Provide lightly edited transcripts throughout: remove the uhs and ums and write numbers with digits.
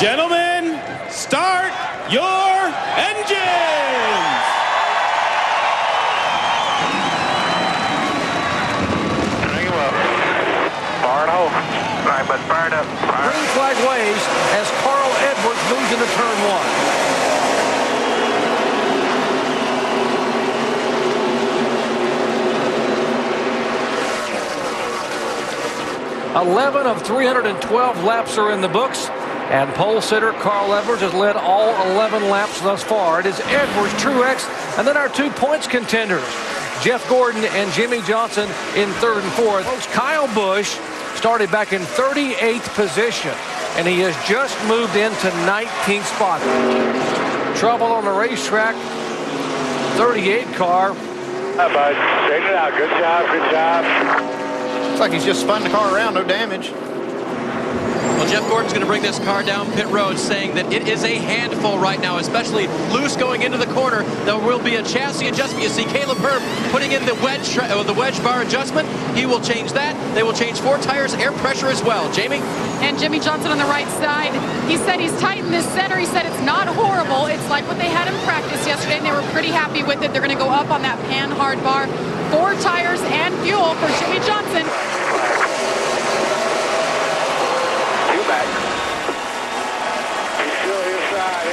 Gentlemen, start your engines! Bring him up. Fire and hold. All right, but fire it up. Fire. Green flag waves as Carl Edwards moves into turn 1. 11 of 312 laps are in the books, and pole sitter Carl Edwards has led all 11 laps thus far. It is Edwards, Truex, and then our 2 points contenders, Jeff Gordon and Jimmy Johnson in third and fourth. Folks, Kyle Busch started back in 38th position, and he has just moved into 19th spot. Trouble on the racetrack. 38 car. Hi, bud. Straighten it out. Good job. Good job. Looks like he's just spun the car around, no damage. Well, Jeff Gordon's going to bring this car down pit road, saying that it is a handful right now, especially loose going into the corner. There will be a chassis adjustment. You see Caleb Herb putting in the wedge bar adjustment. He will change that. They will change 4 tires, air pressure as well. Jamie? And Jimmy Johnson on the right side. He said he's tightened this center. He said it's not horrible. It's like what they had in practice yesterday, and they were pretty happy with it. They're going to go up on that pan hard bar. 4 tires and fuel for Jimmy Johnson. Back. He's still inside.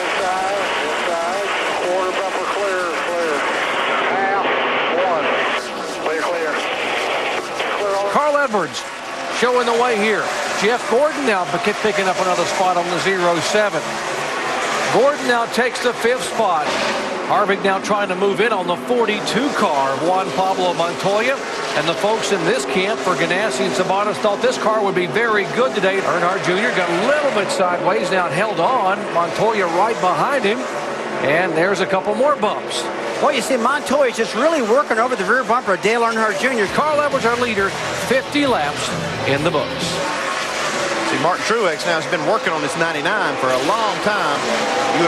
Quarter bumper clear. Half. 1. Clear. Carl Edwards showing the way here. Jeff Gordon now picking up another spot on the 07. Gordon now takes the 5th spot. Harvick now trying to move in on the 42 car of Juan Pablo Montoya. And the folks in this camp for Ganassi and Sabatos thought this car would be very good today. Earnhardt Jr. got a little bit sideways, now held on. Montoya right behind him. And there's a couple more bumps. Well, you see, Montoya's just really working over the rear bumper of Dale Earnhardt Jr. Carl Edwards, our leader, 50 laps in the books. See, Martin Truex now has been working on this 99 for a long time. I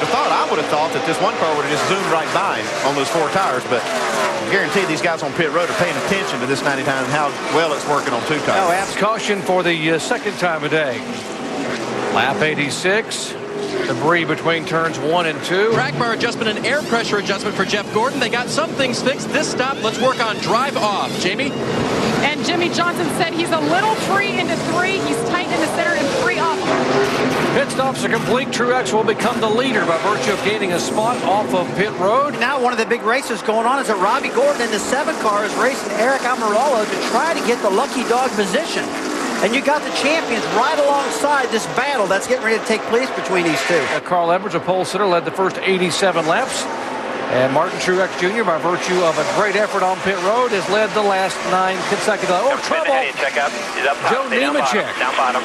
would have thought that this one car would have just zoomed right by him on those 4 tires, but I guarantee these guys on pit road are paying attention to this 99 and how well it's working on 2 tires. Oh, apps caution for the second time a day. Lap 86. Debris between turns 1 and 2. Track bar adjustment and air pressure adjustment for Jeff Gordon. They got some things fixed. This stop, let's work on drive off. Jamie? And Jimmy Johnson said he's a little free into 3. He's tight in the center and 3 off. Pit stops are complete. Truex will become the leader by virtue of gaining a spot off of pit road. Now one of the big races going on is that Robbie Gordon in the 7 car is racing Eric Almirola to try to get the lucky dog position. And you got the champions right alongside this battle that's getting ready to take place between these two. Carl Edwards, a pole sitter, led the first 87 laps. And Martin Truex Jr., by virtue of a great effort on pit road, has led the last 9 consecutive. Oh, trouble! Check up. He's up top. Joe Nemechek. Down bottom.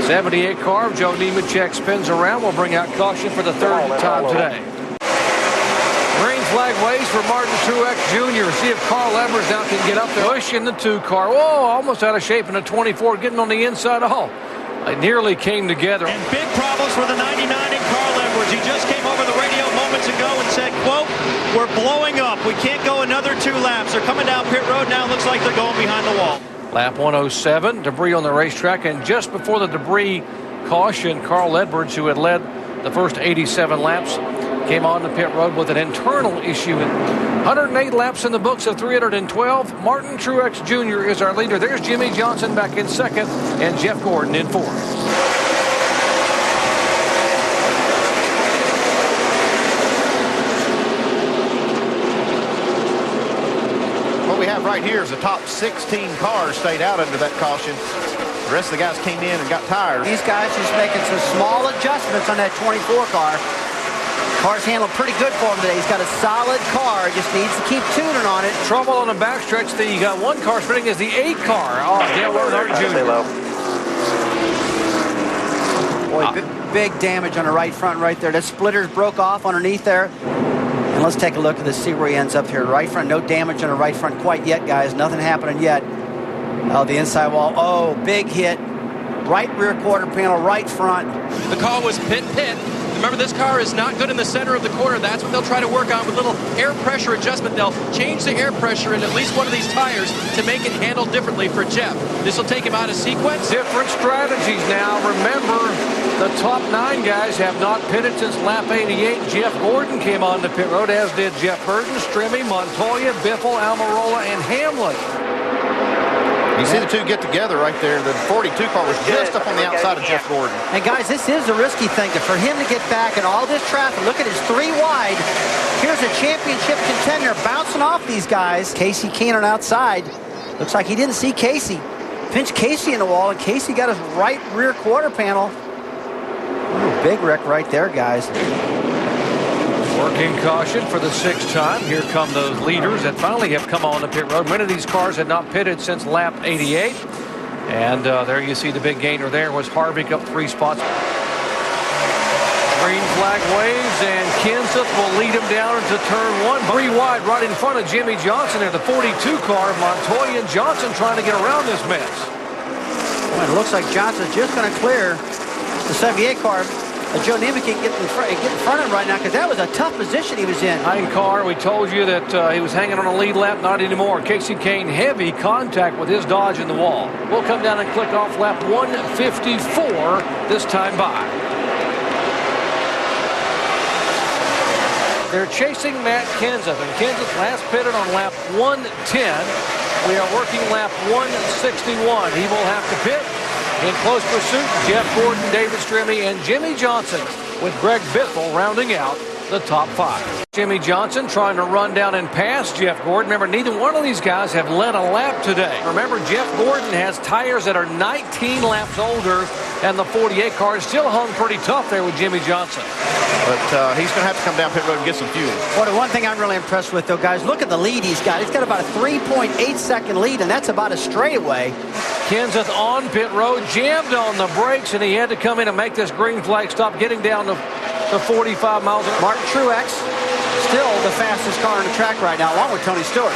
78 car of Joe Nemechek spins around. Will bring out caution for the 3rd time today. Green flag waves for Martin Truex Jr. See if Carl Edwards now can get up there. Busch in the 2 car. Whoa, almost out of shape in the 24, getting on the inside. Oh, it nearly came together. And big problems for the 99 in Carl Edwards. He just came over the radio moments ago and said, quote, "We're blowing up. We can't go another 2 laps. They're coming down pit road now. Looks like they're going behind the wall." Lap 107, debris on the racetrack. And just before the debris caution, Carl Edwards, who had led the first 87 laps, came on the pit road with an internal issue. 108 laps in the books of 312. Martin Truex Jr. is our leader. There's Jimmy Johnson back in 2nd and Jeff Gordon in 4th. What we have right here is the top 16 cars stayed out under that caution. The rest of the guys came in and got tires. These guys just making some small adjustments on that 24 car. Car's handled pretty good for him today. He's got a solid car. Just needs to keep tuning on it. Trouble on the backstretch. You got 1 car spinning is the 8 car. Oh, Dale Earnhardt Jr. Boy, big damage on the right front right there. The splitters broke off underneath there. And let's take a look at this, see where he ends up here. Right front, no damage on the right front quite yet, guys. Nothing happening yet. Oh, the inside wall. Oh, big hit. Right rear quarter panel, right front. The call was pit. Remember, this car is not good in the center of the corner. That's what they'll try to work on with little air pressure adjustment. They'll change the air pressure in at least one of these tires to make it handle differently for Jeff. This will take him out of sequence. Different strategies now. Remember, the top 9 guys have not pitted since lap 88. Jeff Gordon came on the pit road, as did Jeff Burton, Strimmy, Montoya, Biffle, Almirola, and Hamlin. You see the two get together right there. The 42 car was just up on the outside of Jeff Gordon. And guys, this is a risky thing for him to get back in all this traffic. Look at his 3 wide. Here's a championship contender bouncing off these guys. Casey Keenan outside. Looks like he didn't see Casey. Pinched Casey in the wall, and Casey got his right rear quarter panel. Ooh, big wreck right there, guys. Working caution for the 6th time. Here come those leaders that finally have come on the pit road. Many of these cars had not pitted since lap 88. And there you see the big gainer there was Harvick up 3 spots. Green flag waves, and Kenseth will lead him down into turn 1. 3 wide right in front of Jimmy Johnson there. The 42 car, Montoya and Johnson trying to get around this mess. Well, it looks like Johnson's just going to clear the 78 car. Joe Namath can get in front of him right now, because that was a tough position he was in. 9 car, we told you that he was hanging on a lead lap. Not anymore. Casey Kane, heavy contact with his Dodge in the wall. We'll come down and click off lap 154 this time by. They're chasing Matt Kenseth, and Kenseth last pitted on lap 110. We are working lap 161. He will have to pit. In close pursuit, Jeff Gordon, David Strimmy, and Jimmy Johnson, with Greg Biffle rounding out the top 5. Jimmy Johnson trying to run down and pass Jeff Gordon. Remember, neither one of these guys have led a lap today. Remember, Jeff Gordon has tires that are 19 laps older, and the 48 car is still hung pretty tough there with Jimmy Johnson. But he's going to have to come down pit road and get some fuel. Well, the one thing I'm really impressed with, though, guys, look at the lead he's got. He's got about a 3.8-second lead, and that's about a straightaway. Kenseth on pit road, jammed on the brakes, and he had to come in and make this green flag stop, getting down to 45 miles an hour. Martin Truex, still the fastest car on the track right now, along with Tony Stewart.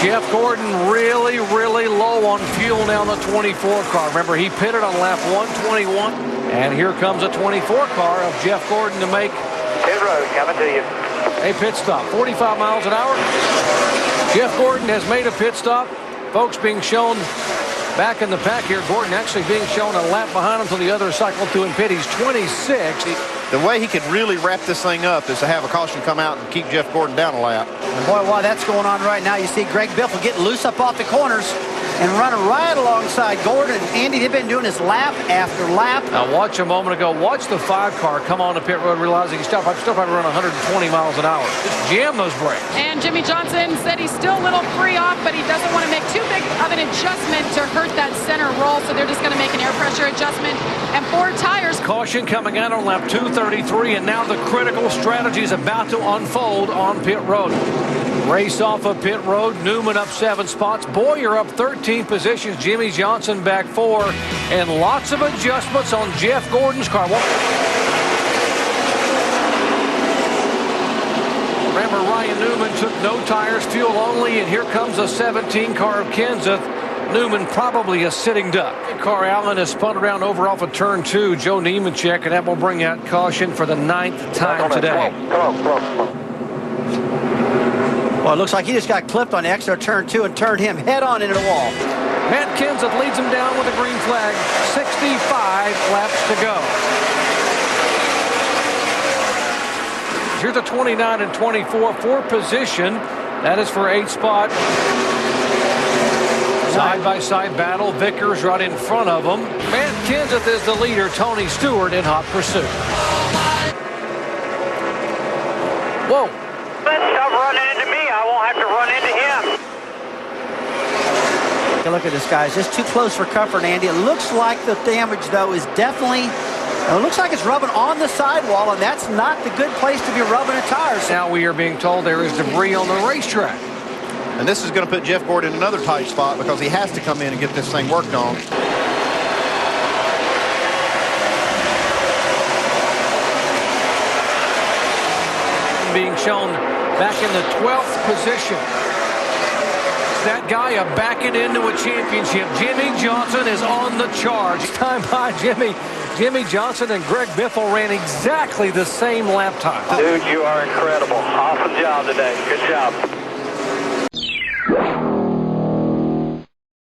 Jeff Gordon really, really low on fuel now in the 24 car. Remember, he pitted on lap 121. And here comes a 24 car of Jeff Gordon to make Pit road, coming to you. a pit stop. 45 miles an hour. Jeff Gordon has made a pit stop. Folks being shown back in the pack here. Gordon actually being shown a lap behind him till the other cycle to him pit. He's 26. The way he could really wrap this thing up is to have a caution come out and keep Jeff Gordon down a lap. And boy, while that's going on right now, you see Greg Biffle getting loose up off the corners and running right alongside Gordon. Andy, they've been doing this lap after lap. Now watch a moment ago. Watch the 5 car come on the pit road, realizing he's still probably running 120 miles an hour. Just jam those brakes. And Jimmy Johnson said he's still a little free off, but he doesn't want to make too big of an adjustment to hurt that center roll, so they're just going to make an air pressure adjustment. And 4 tires. Caution coming out on lap 233, and now the critical strategy is about to unfold on pit road. Race off of pit road. Newman up 7 spots. Boyer up 13 positions. Jimmy Johnson back 4. And lots of adjustments on Jeff Gordon's car. Remember, Ryan Newman took no tires, fuel only, and here comes a 17 car of Kenseth. Newman probably a sitting duck. Car Allen has spun around over off of turn 2. Joe Nemechek, and that will bring out caution for the 9th time today. Well, it looks like he just got clipped on the exit of turn 2 and turned him head on into the wall. Matt Kenseth leads him down with a green flag. 65 laps to go. Here's the 29 and 24 for position. That is for 8 spot. Side-by-side battle. Vickers right in front of them. Matt Kenseth is the leader. Tony Stewart in hot pursuit. Whoa. Stop running into me. I won't have to run into him. Take a look at this, guys. Just too close for comfort, Andy. It looks like the damage, though, is definitely... It looks like it's rubbing on the sidewall, and that's not the good place to be rubbing a tire. Now we are being told there is debris on the racetrack. And this is going to put Jeff Gordon in another tight spot because he has to come in and get this thing worked on. Being shown back in the 12th position. That guy of backing into a championship. Jimmy Johnson is on the charge. Time by Jimmy Johnson and Greg Biffle ran exactly the same lap time. Dude, you are incredible. Awesome job today. Good job.